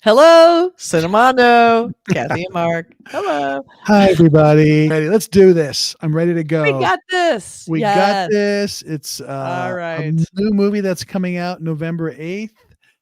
Hello, Cinemondo, Kathy and Mark. Hello. Hi, everybody. Ready? Let's do this. I'm ready to We go. got this. We got Yes. this. It's All a right. new movie that's coming out November 8th.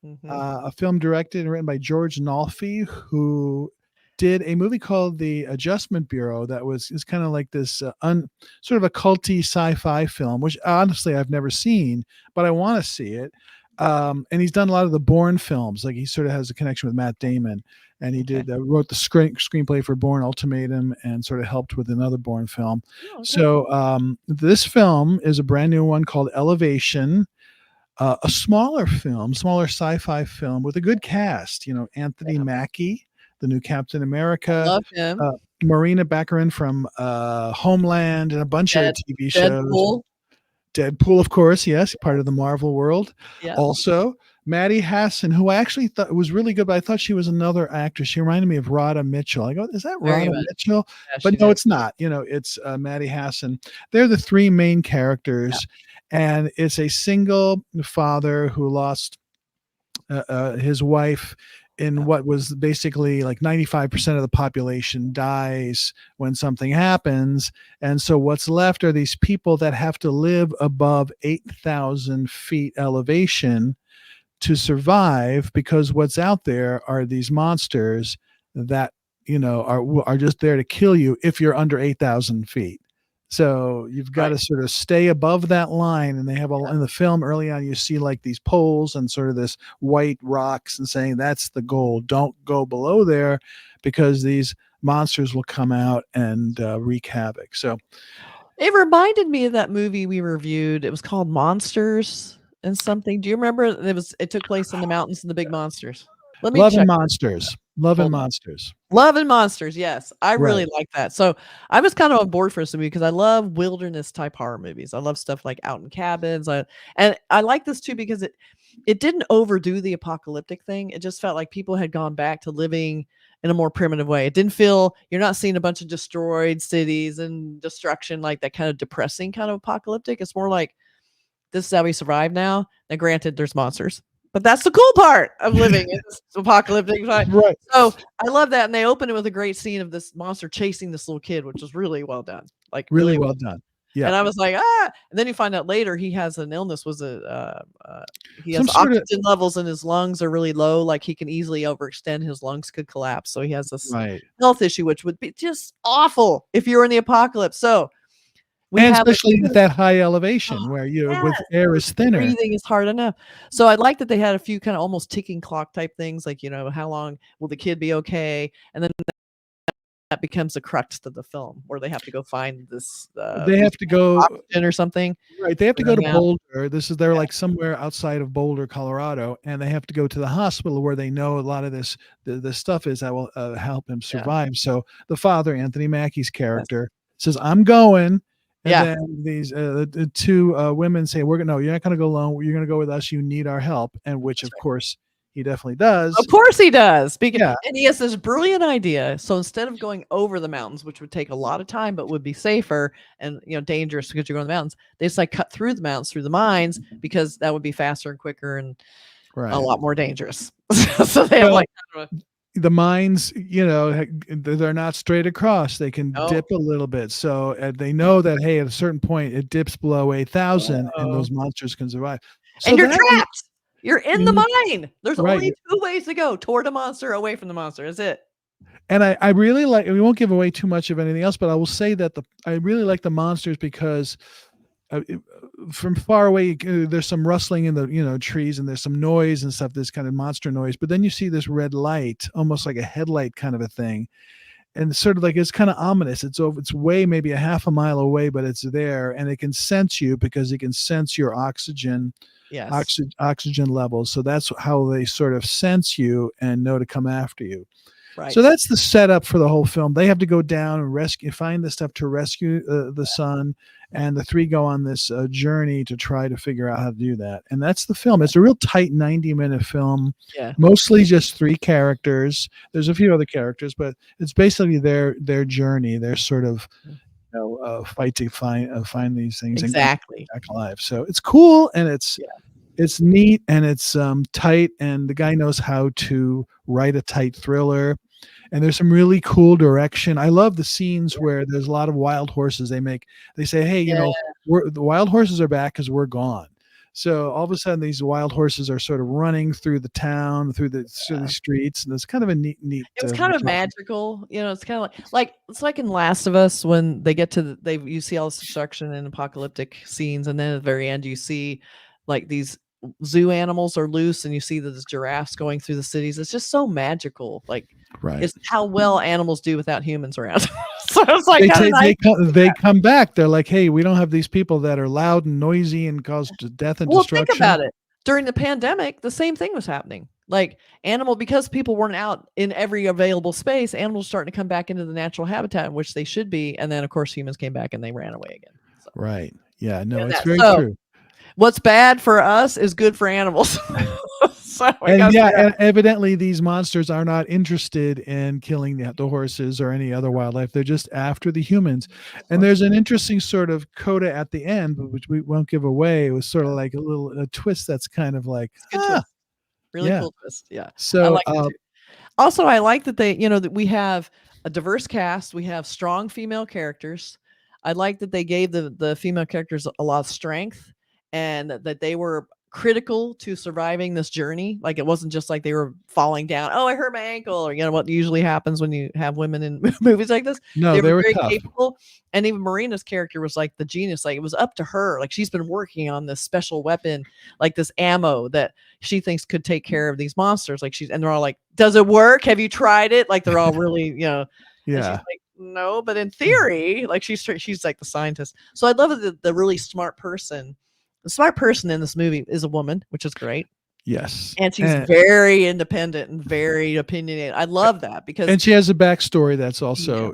Mhm. A film directed and written by George Nolfi, who did a movie called The Adjustment Bureau that is kind of like this sort of a culty sci-fi film, which honestly I've never seen, but I want to see it. And he's done a lot of the Bourne films. Like he sort of has a connection with Matt Damon, and he Okay. did wrote the screenplay for Bourne Ultimatum and sort of helped with another Bourne film. Oh, okay. So this film is a brand new one called Elevation, a smaller film, smaller sci-fi film with a good cast. You know, Anthony Yeah. Mackie, the new Captain I America, love him. uh, Morena Baccarin from Homeland, and a bunch of Dead TV shows. Deadpool. Deadpool, of course, yes, part of the Marvel world. Yeah. Also, Maddie Hasson, who I actually thought was really good, but I thought she was another actress. She reminded me of Rhoda Mitchell. I go, is that Very Rhoda much. Mitchell? Yeah, she But no, did. it's not. You know, it's Maddie Hasson. They're the three main Yeah. characters, and it's a single father who lost his wife in Yeah. what was basically like 95% of the population dies when something happens. And so what's left are these people that have to live above 8,000 feet elevation to survive, because what's out there are these monsters that, you know, are just there to kill you if you're under 8,000 feet. So you've got Right. to sort of stay above that line. And they have Yeah. in the film early on, you see like these poles and sort of this white rocks and saying that's the goal. Don't go below there because these monsters will come out and wreak havoc. So It reminded me of that movie we reviewed. It was called Monsters and something. Do you remember? It took place in the mountains and the big monsters. Let me love and check. monsters, love and Hold on. monsters. Love and Monsters, yes. I really Right. like that. So, I was kind of on board for this movie because I love wilderness type horror movies. I love stuff like Out in Cabins. And I like this too because it didn't overdo the apocalyptic thing. It just felt like people had gone back to living in a more primitive way. It didn't feel you're not seeing a bunch of destroyed cities and destruction like that kind of depressing kind of apocalyptic. It's more like this is how we survive now. Now, granted, there's monsters, but that's the cool part of living in this apocalyptic time. Right. So I love that, and they open it with a great scene of this monster chasing this little kid, which was really well done, like Really really well. well done. Yeah. And I was like, ah. And then you find out later he has an illness. He Some has sort of oxygen levels in his lungs are really low. Like he can easily overextend. His lungs could collapse. So he has this right. health issue, which would be just awful if you were in the apocalypse. So we And have a especially at few. that high elevation where you with Yes, air where is thinner. breathing is hard enough. So I like that they had a few kinda almost ticking clock type things, like, how long will the kid be okay? And then that becomes the crux to the film, where they have to go find this, They have to go oxygen or something. right, they have to go to Running out. Boulder. They're Yeah, like somewhere outside of Boulder, Colorado, and they have to go to the hospital where they know a lot of this stuff is that will help him yeah, survive. So the father, Anthony Mackie's yes. character, says, "I'm going." And Yeah, then these the two women say, "We're gonna no, you're not going to go alone. You're going to go with us. You need our help." And which, that's of right. course, he definitely does. Of course he does, Yeah, and he has this brilliant idea. So instead of going over the mountains, which would take a lot of time but would be safer and, dangerous because you're going to the mountains, they just, like, cut through the mountains, through the mines, because that would be faster and quicker and a right. lot more dangerous. So they have, Well, like, kind of the mines, you know, they're not straight across. They can oh, dip a little bit. So they know that, hey, at a certain point, it dips below 8,000 and oh, those monsters can survive. and So you're that one, trapped. You're in the you- mine. There's right. only 2 ways to go, toward a monster, away from the monster. That's it. And I really like, we won't give away too much of anything else, but I will say that I really like the monsters because from far away, there's some rustling in the trees and there's some noise and stuff, this kind of monster noise. But then you see this red light, almost like a headlight kind of a thing, and it's sort of like it's kind of ominous. It's way maybe a half a mile away, but it's there, and it can sense you because it can sense your Yes. oxygen levels. So that's how they sort of sense you and know to come after you. So Right. that's the setup for the whole film. They have to go down and find the stuff to rescue the son, and the three go on this journey to try to figure out how to do that. And that's the film. It's a real tight 90-minute film, Yeah. mostly just three characters. There's a few other characters, but it's basically their journey, their sort of fight to find these things and Exactly. back alive. So it's cool, and it's Yeah. it's neat and it's tight, and the guy knows how to write a tight thriller. And there's some really cool direction. I love the scenes where there's a lot of wild horses. They say, hey, Yeah. the wild horses are back because we're gone. So all of a sudden, these wild horses are sort of running through the town, through the streets, and it's kind of a neat. It was kind of magical, it's kind of like it's like in Last of Us when they get to you see all this destruction and apocalyptic scenes, and then at the very end you see like these zoo animals are loose, and you see these giraffes going through the cities. It's just so magical. Like Right. it's how well animals do without humans around. So it's like they come back. They're like, hey, we don't have these people that are loud and noisy and cause death and destruction. Think about it. During the pandemic, the same thing was happening. Like because people weren't out in every available space, animals starting to come back into the natural habitat in which they should be. And then, of course, humans came back and they ran away again. So, right. Yeah. No, it's very true. What's bad for us is good for animals. And evidently these monsters are not interested in killing the horses or any other wildlife. They're just after the humans. And there's an interesting sort of coda at the end, which we won't give away. It was sort of like a twist that's kind of like, really cool twist. Yeah. So I like it too. Also, I like that that we have a diverse cast. We have strong female characters. I like that they gave the female characters a lot of strength, and that they were critical to surviving this journey. Like it wasn't just like they were falling down. Oh, I hurt my ankle, or what usually happens when you have women in movies like this. No, they were very tough. capable. And even Morena's character was like the genius. Like it was up to her. Like she's been working on this special weapon, like this ammo that she thinks could take care of these monsters. Like and they're all like, "Does it work? Have you tried it?" Like they're all really, Yeah. And she's like, no, but in theory, like she's like the scientist. So I love that the really smart person. The smart person in this movie is a woman, which is great. Yes. And she's very independent and very opinionated. I love that and she has a backstory that's also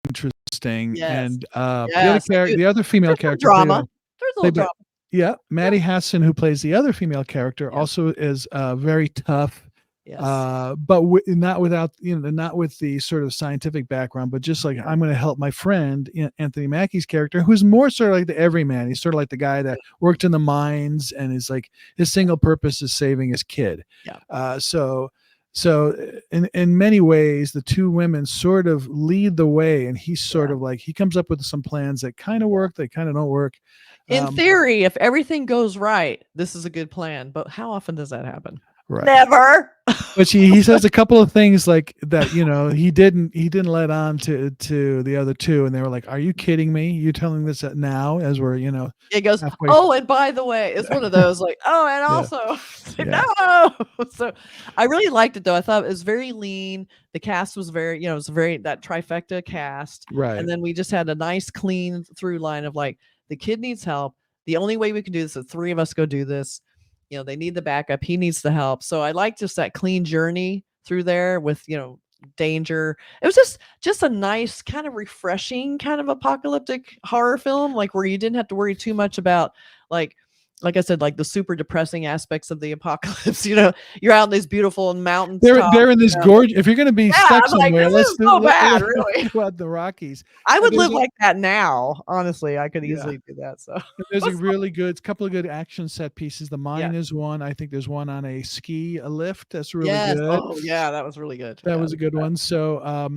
interesting. Yes. And the other female character, drama. There's a little drama. Yeah, Maddie Hasson, who plays the other female character, also is very tough. Yes. But not with the sort of scientific background, but just like, I'm going to help my friend Anthony Mackie's character, who's more sort of like the everyman. He's sort of like the guy that worked in the mines and is like, his single purpose is saving his kid. Yeah. So in many ways, the two women sort of lead the way, and he's sort of like, he comes up with some plans that kind of work, they kind of don't work. In theory, if everything goes right, this is a good plan. But how often does that happen? Right. Never. But he says a couple of things like that, he didn't let on to the other two, and they were like, "Are you kidding me? You're telling this now as we're It goes, halfway. Oh, and by the way, it's one of those like, oh, and also no. So I really liked it though. I thought it was very lean. The cast was very, it was very that trifecta cast. Right. And then we just had a nice clean through line of like, the kid needs help. The only way we can do this is 3 of us go do this. They need the backup. He needs the help. So I like just that clean journey through there with, danger. It was just a nice kind of refreshing kind of apocalyptic horror film, like where you didn't have to worry too much about like I said, like the super depressing aspects of the apocalypse. You're out in these beautiful mountains. They're in this gorge. If you're going to be stuck somewhere, let's do bad, really. Go out the Rockies. I would live like that now. Honestly, I could easily do that. So there's a couple of good action set pieces. The mine is one. I think there's one on a lift. That's really good. Oh yeah, that was really good. That was a good one. So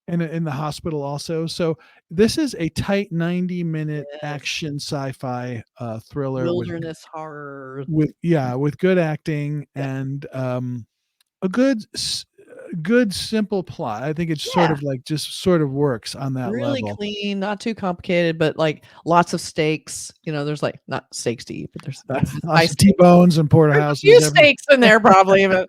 in the hospital also. So this is a tight 90-minute action sci-fi thriller, wilderness horror with good acting and a good simple plot. I think it's sort of like just sort of works on that really level. Clean, not too complicated, but like lots of stakes. There's like not steaks to eat, but there's nice T-bones and porterhouses. A few steaks in there probably, but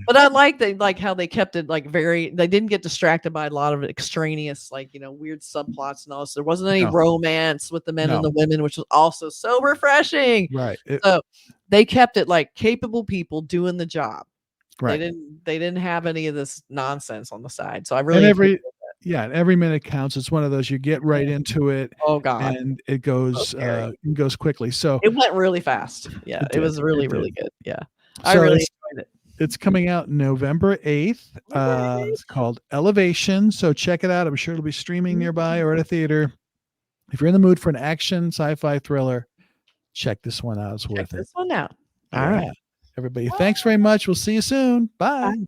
but I like how they kept it like they didn't get distracted by a lot of extraneous weird subplots and all this. There wasn't any romance with the men and the women, which was also so refreshing. Right. So they kept it like capable people doing the job. Right. They didn't have any of this nonsense on the side. So I really every minute counts. It's one of those you get right into it. Oh God. And it goes quickly. So it went really fast. Yeah. It was really good. Yeah. I so really enjoyed it. It's coming out November 8th. It's called Elevation. So check it out. I'm sure it'll be streaming nearby or at a theater. If you're in the mood for an action sci-fi thriller, check this one out. It's worth it. This one out. All right. Yeah. Everybody, thanks very much. We'll see you soon. Bye. Bye.